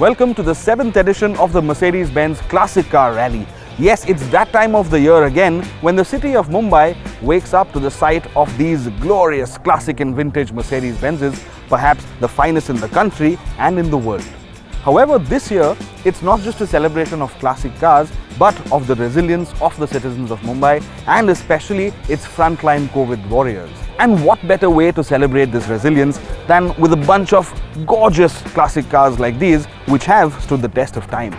Welcome to the 7th edition of the Mercedes-Benz Classic Car Rally. Yes, it's that time of the year again when the city of Mumbai wakes up to the sight of these glorious classic and vintage Mercedes-Benzes, perhaps the finest in the country and in the world. However, this year, it's not just a celebration of classic cars, but of the resilience of the citizens of Mumbai and especially its frontline COVID warriors. And what better way to celebrate this resilience than with a bunch of gorgeous classic cars like these, which have stood the test of time.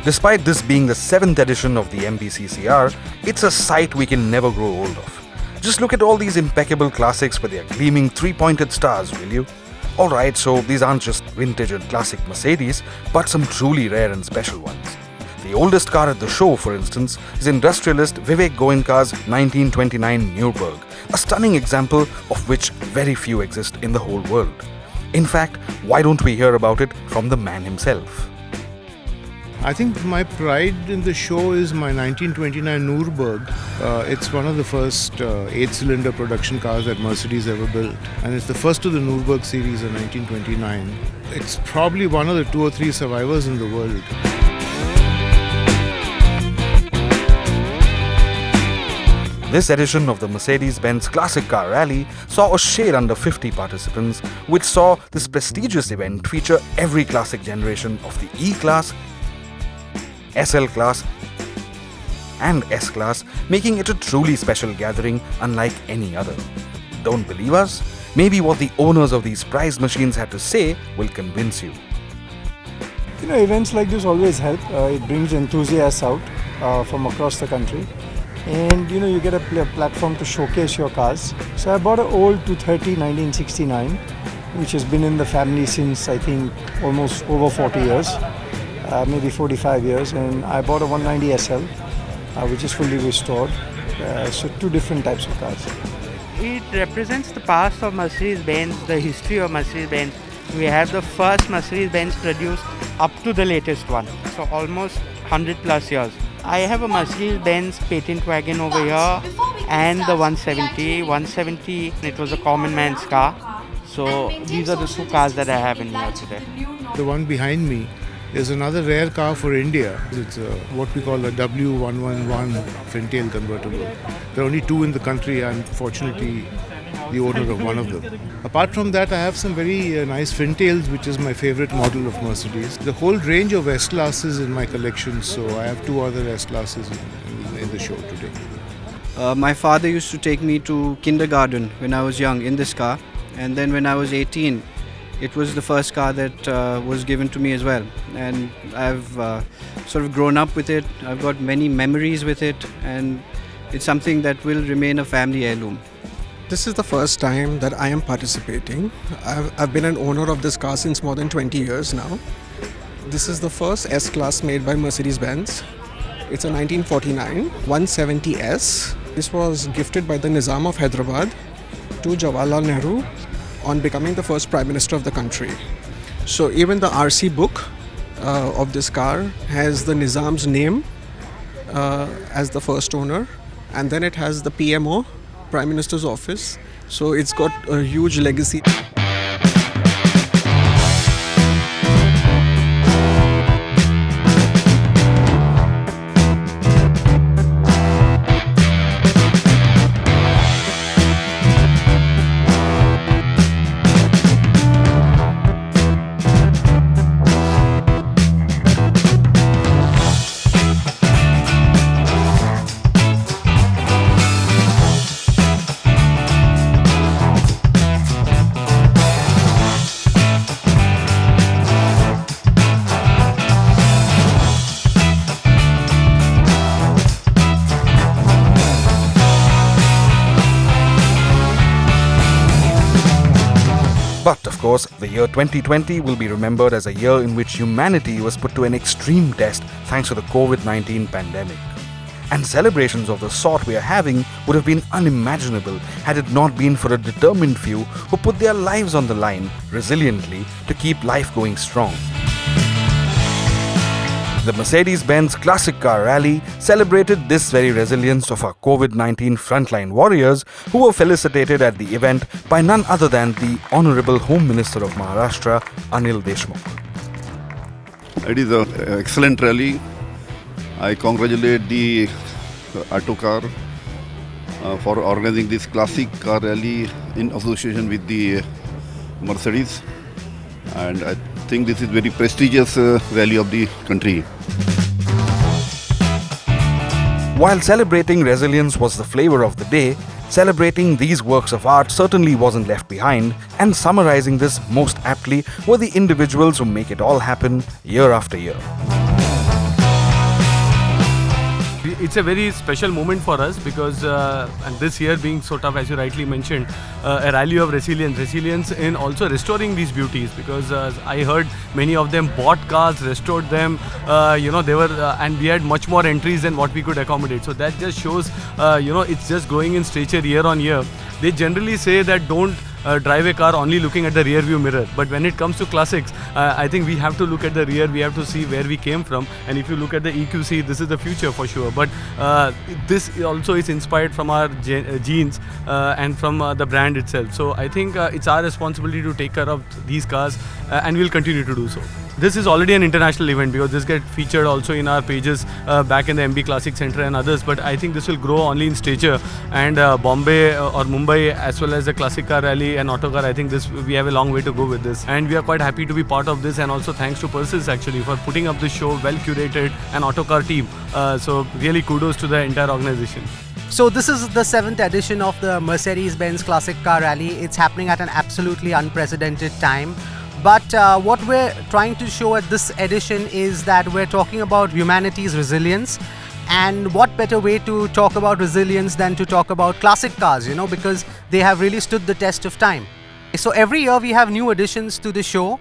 Despite this being the 7th edition of the MBCCR, it's a sight we can never grow old of. Just look at all these impeccable classics with their gleaming three-pointed stars, will you? Alright, so these aren't just vintage and classic Mercedes, but some truly rare and special ones. The oldest car at the show, for instance, is industrialist Viveck Goenka's 1929 Nürburg, a stunning example of which very few exist in the whole world. In fact, why don't we hear about it from the man himself? I think my pride in the show is my 1929 Nürburg. It's one of the first 8-cylinder production cars that Mercedes ever built. And it's the first of the Nürburg series in 1929. It's probably one of the 2 or 3 survivors in the world. This edition of the Mercedes-Benz Classic Car Rally saw a shade under 50 participants, which saw this prestigious event feature every classic generation of the E-Class, SL Class and S Class, making it a truly special gathering unlike any other. Don't believe us? Maybe what the owners of these prized machines had to say will convince you. You know, events like this always help. It brings enthusiasts out from across the country. And you know, you get a platform to showcase your cars. So I bought an old 230 1969, which has been in the family since I think almost over 40 years. Maybe 45 years, and I bought a 190 SL, which is fully restored. So 2 different types of cars. It represents the past of Mercedes-Benz, the history of Mercedes-Benz. We have the first Mercedes-Benz produced up to the latest one, so almost 100 plus years. I have a Mercedes-Benz patent wagon over here and the 170. 170, it was a common man's car. So these are the 2 cars that I have in here today. The one behind me is another rare car for India. It's what we call a W111 fin-tail convertible. There are only 2 in the country. I'm fortunately the owner of one of them. Apart from that, I have some very nice fin-tails, which is my favorite model of Mercedes. The whole range of S-classes in my collection, so I have 2 other S-classes in the show today. My father used to take me to kindergarten when I was young in this car, and then when I was 18, it was the first car that was given to me as well, and I've sort of grown up with it. I've got many memories with it, and it's something that will remain a family heirloom. This is the first time that I am participating. I've been an owner of this car since more than 20 years now. This is the first S-Class made by Mercedes-Benz. It's a 1949 170S. This was gifted by the Nizam of Hyderabad to Jawaharlal Nehru on becoming the first Prime Minister of the country. So even the RC book of this car has the Nizam's name as the first owner, and then it has the PMO, Prime Minister's Office. So it's got a huge legacy. But of course, the year 2020 will be remembered as a year in which humanity was put to an extreme test thanks to the COVID-19 pandemic. And celebrations of the sort we are having would have been unimaginable had it not been for a determined few who put their lives on the line resiliently to keep life going strong. The Mercedes-Benz Classic Car Rally celebrated this very resilience of our COVID-19 frontline warriors who were felicitated at the event by none other than the Honourable Home Minister of Maharashtra, Anil Deshmukh. It is an excellent rally. I congratulate the Autocar for organizing this Classic Car Rally in association with the Mercedes, and I think this is very prestigious rally of the country. While celebrating resilience was the flavour of the day, celebrating these works of art certainly wasn't left behind, and summarising this most aptly were the individuals who make it all happen year after year. It's a very special moment for us because and this year being sort of, as you rightly mentioned, a rally of resilience in also restoring these beauties, because I heard many of them bought cars, restored them, they were and we had much more entries than what we could accommodate. So that just shows it's just growing in stature year on year. They generally say that don't drive a car only looking at the rear view mirror, but when it comes to classics, I think we have to look at the rear, we have to see where we came from, and if you look at the EQC, this is the future for sure. But this also is inspired from our genes and from the brand itself. So I think it's our responsibility to take care of these cars, and we'll continue to do so. This is already an international event because this gets featured also in our pages back in the MB Classic Center and others, but I think this will grow only in stature, and Bombay or Mumbai as well as the Classic Car Rally and Autocar, I think we have a long way to go with this, and we are quite happy to be part of this, and also thanks to Perseus actually for putting up this show, well curated, and Autocar team. So really kudos to the entire organization. So this is the 7th edition of the Mercedes-Benz Classic Car Rally. It's happening at an absolutely unprecedented time. But what we're trying to show at this edition is that we're talking about humanity's resilience. And what better way to talk about resilience than to talk about classic cars, because they have really stood the test of time. So every year we have new additions to the show.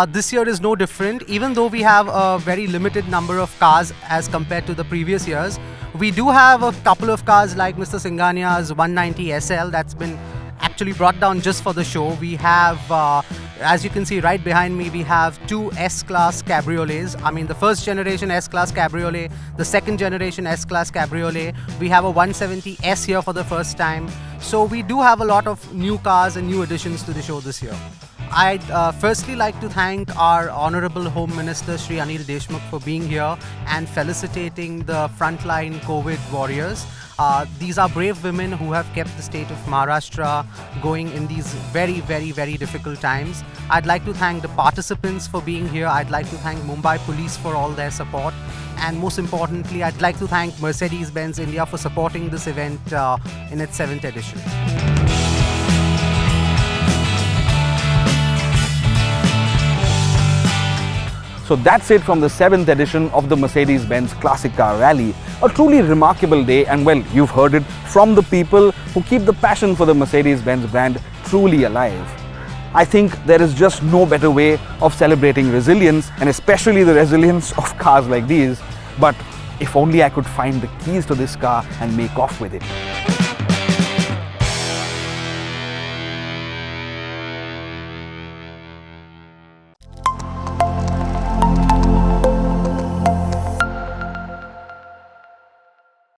This year is no different. Even though we have a very limited number of cars as compared to the previous years, we do have a couple of cars like Mr. Singhania's 190 SL that's been actually brought down just for the show. We have, as you can see right behind me, we have 2 S-Class cabriolets. I mean, the first generation S-Class cabriolet, the second generation S-Class cabriolet. We have a 170S here for the first time. So we do have a lot of new cars and new additions to the show this year. I'd firstly like to thank our Honourable Home Minister Shri Anil Deshmukh for being here and felicitating the frontline COVID warriors. These are brave women who have kept the state of Maharashtra going in these very, very, very difficult times. I'd like to thank the participants for being here. I'd like to thank Mumbai Police for all their support. And most importantly, I'd like to thank Mercedes-Benz India for supporting this event in its 7th edition. So that's it from the 7th edition of the Mercedes-Benz Classic Car Rally. A truly remarkable day, and well, you've heard it from the people who keep the passion for the Mercedes-Benz brand truly alive. I think there is just no better way of celebrating resilience, and especially the resilience of cars like these. But if only I could find the keys to this car and make off with it.